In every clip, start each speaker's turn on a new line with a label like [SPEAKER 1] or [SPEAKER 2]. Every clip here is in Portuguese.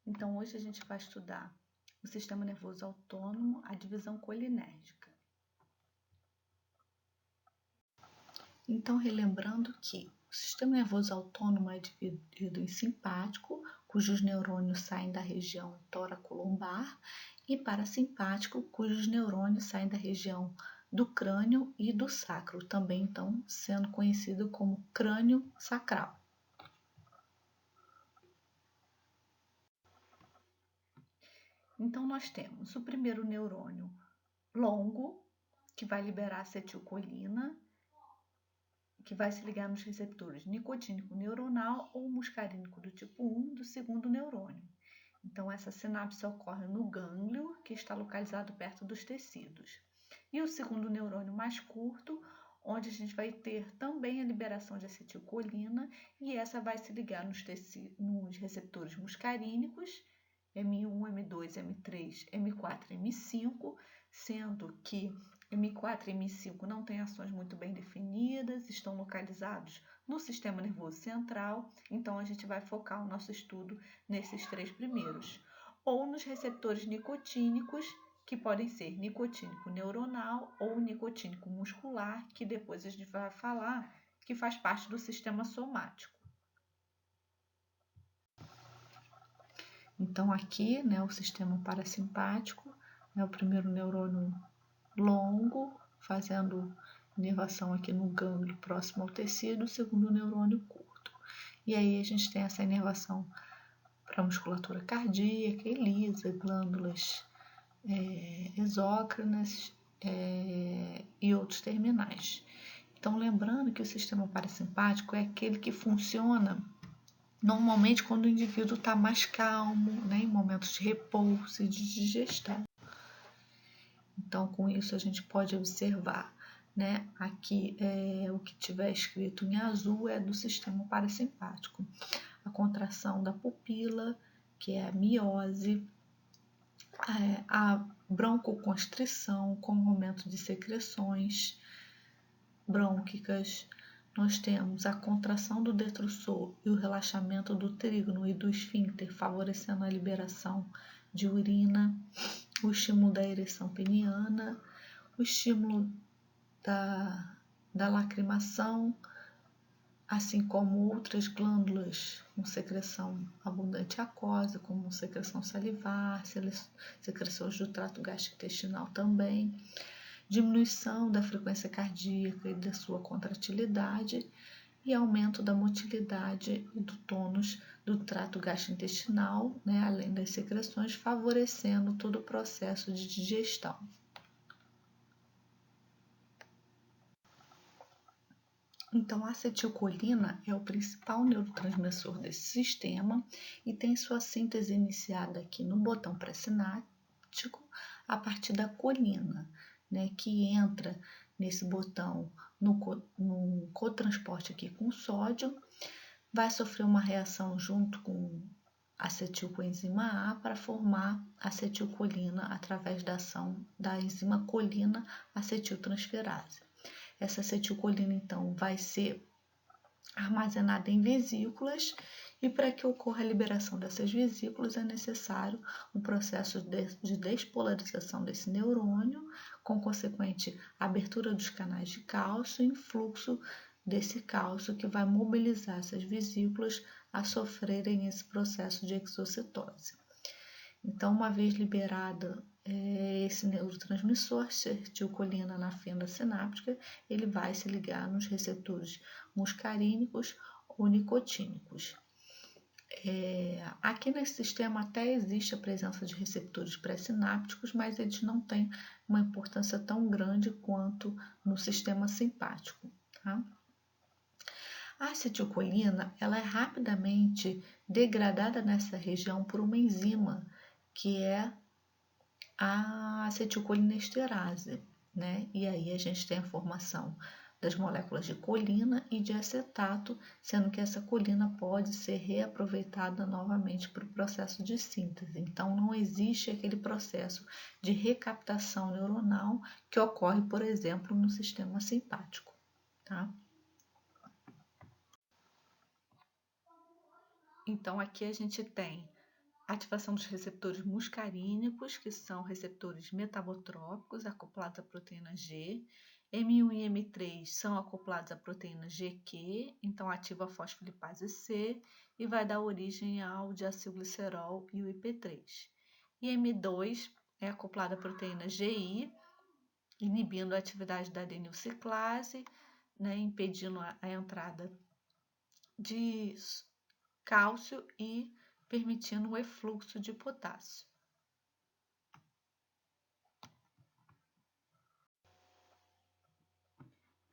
[SPEAKER 1] Então, hoje a gente vai estudar o sistema nervoso autônomo, a divisão colinérgica. Então, relembrando que o sistema nervoso autônomo é dividido em simpático, cujos neurônios saem da região toracolombar, e parasimpático, cujos neurônios saem da região do crânio e do sacro, também então sendo conhecido como crânio sacral. Então, nós temos o primeiro neurônio longo, que vai liberar acetilcolina, que vai se ligar nos receptores nicotínico neuronal ou muscarínico do tipo 1 do segundo neurônio. Então, essa sinapse ocorre no gânglio, que está localizado perto dos tecidos. E o segundo neurônio mais curto, onde a gente vai ter também a liberação de acetilcolina, e essa vai se ligar nos receptores muscarínicos, M1, M2, M3, M4 e M5, sendo que M4 e M5 não têm ações muito bem definidas, estão localizados no sistema nervoso central, então a gente vai focar o nosso estudo nesses três primeiros. Ou nos receptores nicotínicos, que podem ser nicotínico neuronal ou nicotínico muscular, que depois a gente vai falar que faz parte do sistema somático. Então, aqui, o sistema parasimpático, o primeiro neurônio longo, fazendo inervação aqui no gânglio próximo ao tecido, o segundo neurônio curto. E aí a gente tem essa inervação para a musculatura cardíaca, lisa, glândulas exócrinas e outros terminais. Então, lembrando que o sistema parasimpático é aquele que funciona normalmente quando o indivíduo está mais calmo, em momentos de repouso e de digestão. Então, com isso, a gente pode observar, aqui o que tiver escrito em azul é do sistema parasimpático. A contração da pupila, que é a miose, a broncoconstrição, com aumento de secreções brônquicas. Nós temos a contração do detrusor e o relaxamento do trígono e do esfíncter, favorecendo a liberação de urina, o estímulo da ereção peniana, o estímulo da lacrimação, assim como outras glândulas com secreção abundante aquosa, como secreção salivar, secreções do trato gastrointestinal também, diminuição da frequência cardíaca e da sua contratilidade e aumento da motilidade e do tônus do trato gastrointestinal, além das secreções, favorecendo todo o processo de digestão. Então, a acetilcolina é o principal neurotransmissor desse sistema e tem sua síntese iniciada aqui no botão pré-sináptico a partir da colina, que entra nesse botão no cotransporte aqui com sódio, vai sofrer uma reação junto com acetilcoenzima A para formar acetilcolina através da ação da enzima colina acetiltransferase. Essa acetilcolina, então, vai ser armazenada em vesículas e para que ocorra a liberação dessas vesículas é necessário um processo de despolarização desse neurônio, com consequente abertura dos canais de cálcio e influxo desse cálcio que vai mobilizar essas vesículas a sofrerem esse processo de exocitose. Então, uma vez liberada esse neurotransmissor, acetilcolina na fenda sináptica, ele vai se ligar nos receptores muscarínicos ou nicotínicos. Aqui nesse sistema até existe a presença de receptores pré-sinápticos, mas eles não têm uma importância tão grande quanto no sistema simpático. Tá? A acetilcolina ela é rapidamente degradada nessa região por uma enzima, que é a acetilcolinesterase, E aí a gente tem a formação das moléculas de colina e de acetato, sendo que essa colina pode ser reaproveitada novamente para o processo de síntese. Então, não existe aquele processo de recaptação neuronal que ocorre, por exemplo, no sistema simpático, tá? Então, aqui a gente tem ativação dos receptores muscarínicos, que são receptores metabotrópicos acoplados à proteína G. M1 e M3 são acoplados à proteína GQ, então ativa a fosfolipase C e vai dar origem ao diacilglicerol e o IP3. E M2 é acoplado à proteína GI, inibindo a atividade da adenilciclase, né, impedindo a entrada de cálcio e permitindo o efluxo de potássio.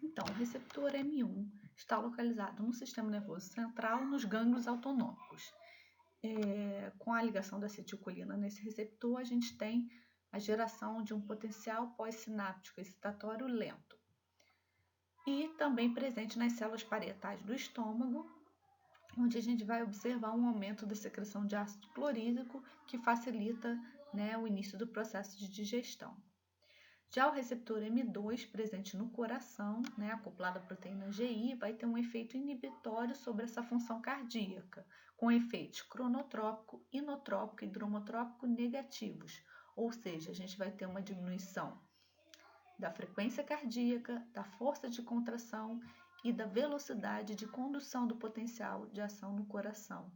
[SPEAKER 1] Então, o receptor M1 está localizado no sistema nervoso central, nos gânglios autonômicos. Com a ligação da acetilcolina nesse receptor, a gente tem a geração de um potencial pós-sináptico excitatório lento. E também presente nas células parietais do estômago, onde a gente vai observar um aumento da secreção de ácido clorídrico que facilita, né, o início do processo de digestão. Já o receptor M2, presente no coração, né, acoplado à proteína GI, vai ter um efeito inibitório sobre essa função cardíaca, com efeitos cronotrópico, inotrópico e dromotrópico negativos, ou seja, a gente vai ter uma diminuição da frequência cardíaca, da força de contração e da velocidade de condução do potencial de ação no coração.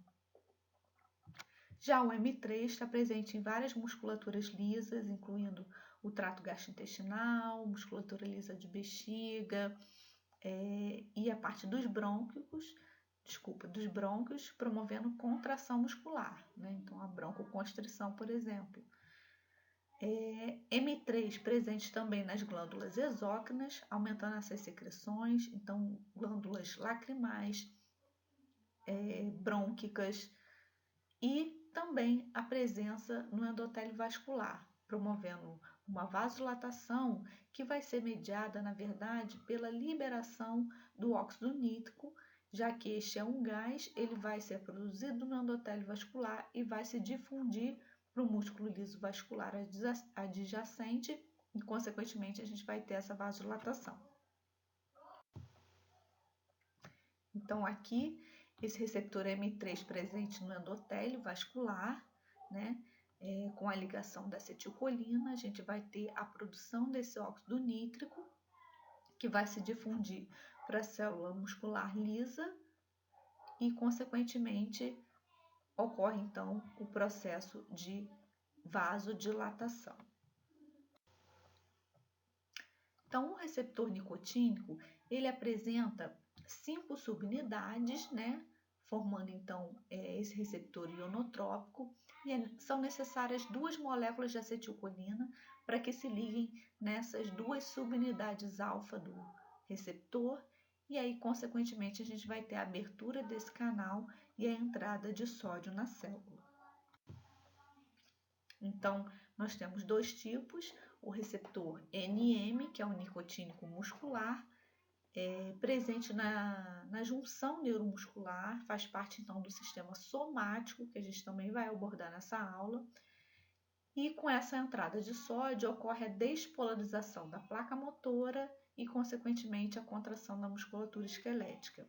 [SPEAKER 1] Já o M3 está presente em várias musculaturas lisas, incluindo o trato gastrointestinal, musculatura lisa de bexiga e a parte dos brônquios, promovendo contração muscular, né? Então, a broncoconstrição, por exemplo. M3 presente também nas glândulas exócrinas, aumentando essas secreções, então glândulas lacrimais, brônquicas, e também a presença no endotélio vascular, promovendo uma vasodilatação que vai ser mediada, na verdade, pela liberação do óxido nítrico, já que este é um gás, ele vai ser produzido no endotélio vascular e vai se difundir para o músculo liso vascular adjacente e, consequentemente, a gente vai ter essa vasodilatação. Então, aqui, esse receptor M3 presente no endotélio vascular, né, com a ligação da acetilcolina, a gente vai ter a produção desse óxido nítrico, que vai se difundir para a célula muscular lisa e, consequentemente, ocorre, então, o processo de vasodilatação. Então, o receptor nicotínico, ele apresenta 5 subunidades, né, formando então esse receptor ionotrópico, e são necessárias 2 moléculas de acetilcolina para que se liguem nessas 2 subunidades alfa do receptor, e aí, consequentemente, a gente vai ter a abertura desse canal e a entrada de sódio na célula. Então, nós temos 2 tipos, o receptor NM, que é o nicotínico muscular, presente na junção neuromuscular, faz parte então do sistema somático, que a gente também vai abordar nessa aula. E com essa entrada de sódio ocorre a despolarização da placa motora e, consequentemente, a contração da musculatura esquelética.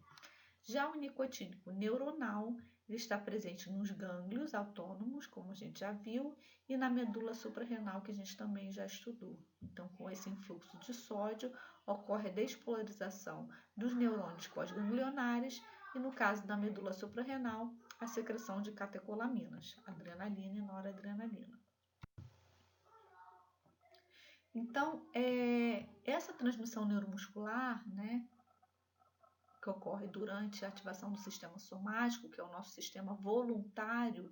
[SPEAKER 1] Já o nicotínico neuronal, ele está presente nos gânglios autônomos, como a gente já viu, e na medula suprarrenal, que a gente também já estudou. Então, com esse influxo de sódio, ocorre a despolarização dos neurônios pós-ganglionares e, no caso da medula suprarrenal, a secreção de catecolaminas, adrenalina e noradrenalina. Então, essa transmissão neuromuscular, né, que ocorre durante a ativação do sistema somático, que é o nosso sistema voluntário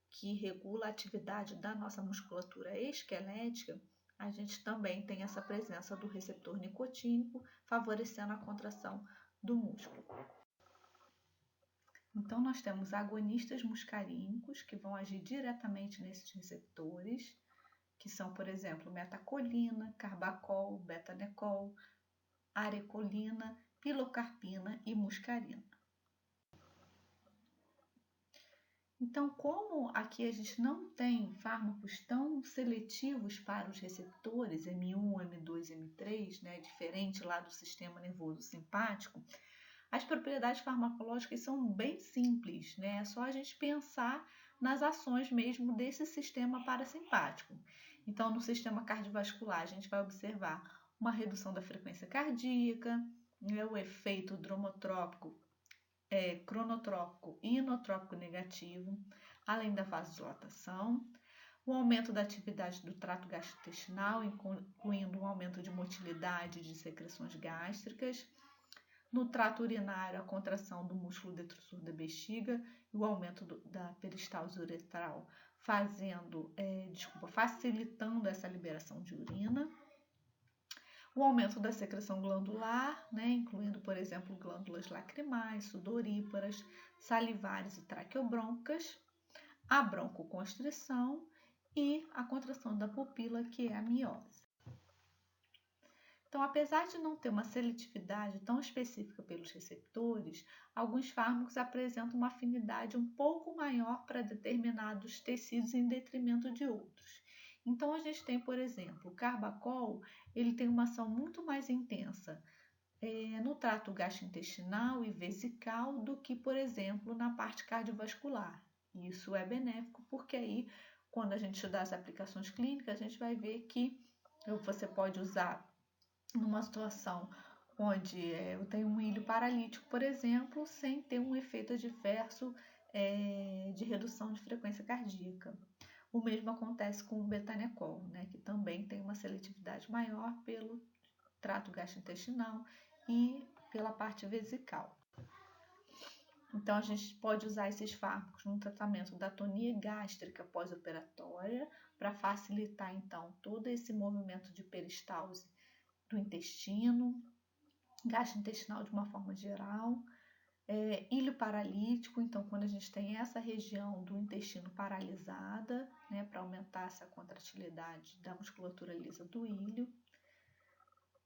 [SPEAKER 1] que regula a atividade da nossa musculatura esquelética, a gente também tem essa presença do receptor nicotínico, favorecendo a contração do músculo. Então, nós temos agonistas muscarínicos que vão agir diretamente nesses receptores, que são, por exemplo, metacolina, carbacol, betanecol, arecolina, pilocarpina e muscarina. Então, como aqui a gente não tem fármacos tão seletivos para os receptores M1, M2, M3, né, diferente lá do sistema nervoso simpático, As propriedades farmacológicas são bem simples, né? É só a gente pensar nas ações mesmo desse sistema parasimpático. Então, no sistema cardiovascular, a gente vai observar uma redução da frequência cardíaca, né? O efeito dromotrópico, cronotrópico e inotrópico negativo, além da vasodilatação, o aumento da atividade do trato gastrointestinal, incluindo um aumento de motilidade de secreções gástricas. No trato urinário, a contração do músculo detrusor da bexiga e o aumento da peristalse uretral, facilitando essa liberação de urina. O aumento da secreção glandular, né, incluindo, por exemplo, glândulas lacrimais, sudoríparas, salivares e traqueobrôncas. A broncoconstrição e a contração da pupila, que é a miose. Então, apesar de não ter uma seletividade tão específica pelos receptores, alguns fármacos apresentam uma afinidade um pouco maior para determinados tecidos em detrimento de outros. Então, a gente tem, por exemplo, o carbacol, ele tem uma ação muito mais intensa no trato gastrointestinal e vesical do que, por exemplo, na parte cardiovascular. Isso é benéfico porque aí, quando a gente estudar as aplicações clínicas, a gente vai ver que você pode usar numa situação onde eu tenho um ilho paralítico, por exemplo, sem ter um efeito adverso de redução de frequência cardíaca. O mesmo acontece com o betanecol, né, que também tem uma seletividade maior pelo trato gastrointestinal e pela parte vesical. Então, a gente pode usar esses fármacos no tratamento da atonia gástrica pós-operatória para facilitar, então, todo esse movimento de peristalse do intestino, gastrointestinal de uma forma geral, ilho paralítico, então, quando a gente tem essa região do intestino paralisada, né, para aumentar essa contratilidade da musculatura lisa do ilho.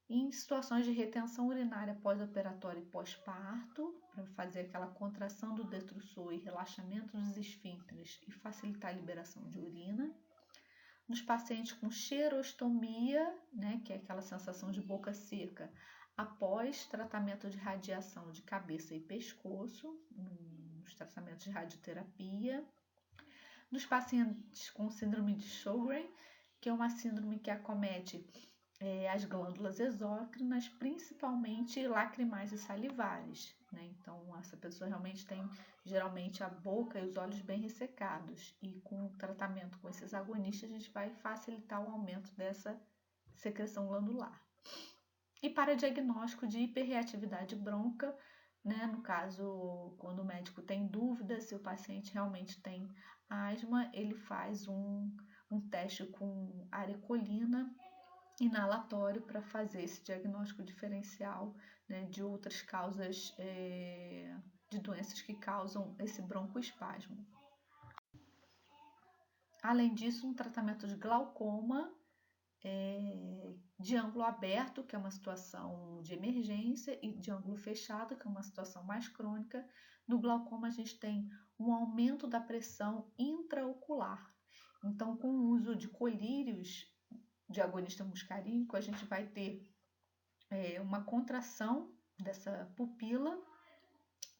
[SPEAKER 1] Em situações de retenção urinária pós-operatória e pós-parto, para fazer aquela contração do detrusor e relaxamento dos esfíncteres e facilitar a liberação de urina. Nos pacientes com xerostomia, né, que é aquela sensação de boca seca, após tratamento de radiação de cabeça e pescoço, nos tratamentos de radioterapia. Nos pacientes com síndrome de Sjögren, que é uma síndrome que acomete as glândulas exócrinas, principalmente lacrimais e salivares, né? Então, essa pessoa realmente tem, geralmente, a boca e os olhos bem ressecados. E com o tratamento com esses agonistas, a gente vai facilitar o aumento dessa secreção glandular. E para diagnóstico de hiperreatividade bronca, né? No caso, quando o médico tem dúvida se o paciente realmente tem asma, ele faz um teste com arecolina inalatório para fazer esse diagnóstico diferencial, né, de outras causas de doenças que causam esse broncoespasmo. Além disso, um tratamento de glaucoma de ângulo aberto, que é uma situação de emergência, e de ângulo fechado, que é uma situação mais crônica. No glaucoma, a gente tem um aumento da pressão intraocular. Então, com o uso de colírios de agonista muscarínico, a gente vai ter uma contração dessa pupila,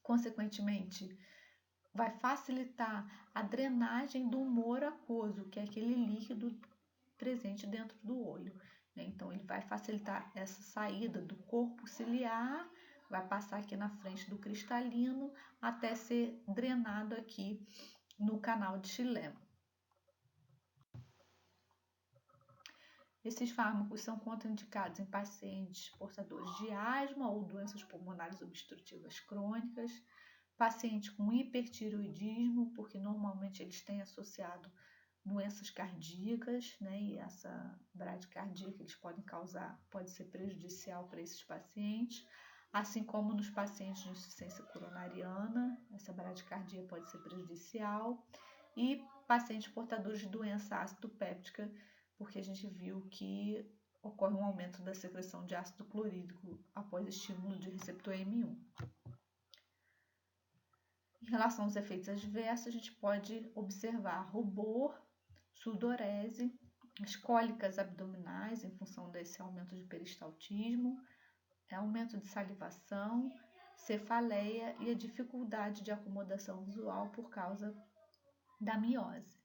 [SPEAKER 1] consequentemente, vai facilitar a drenagem do humor aquoso, que é aquele líquido presente dentro do olho. Então, ele vai facilitar essa saída do corpo ciliar, vai passar aqui na frente do cristalino, até ser drenado aqui no canal de xilema. Esses fármacos são contraindicados em pacientes portadores de asma ou doenças pulmonares obstrutivas crônicas, pacientes com hipertireoidismo, porque normalmente eles têm associado doenças cardíacas, né? E essa bradicardia que eles podem causar pode ser prejudicial para esses pacientes, assim como nos pacientes de insuficiência coronariana, essa bradicardia pode ser prejudicial, e pacientes portadores de doença ácido péptica, porque a gente viu que ocorre um aumento da secreção de ácido clorídrico após estímulo de receptor M1. Em relação aos efeitos adversos, a gente pode observar rubor, sudorese, as cólicas abdominais em função desse aumento de peristaltismo, aumento de salivação, cefaleia e a dificuldade de acomodação visual por causa da miose.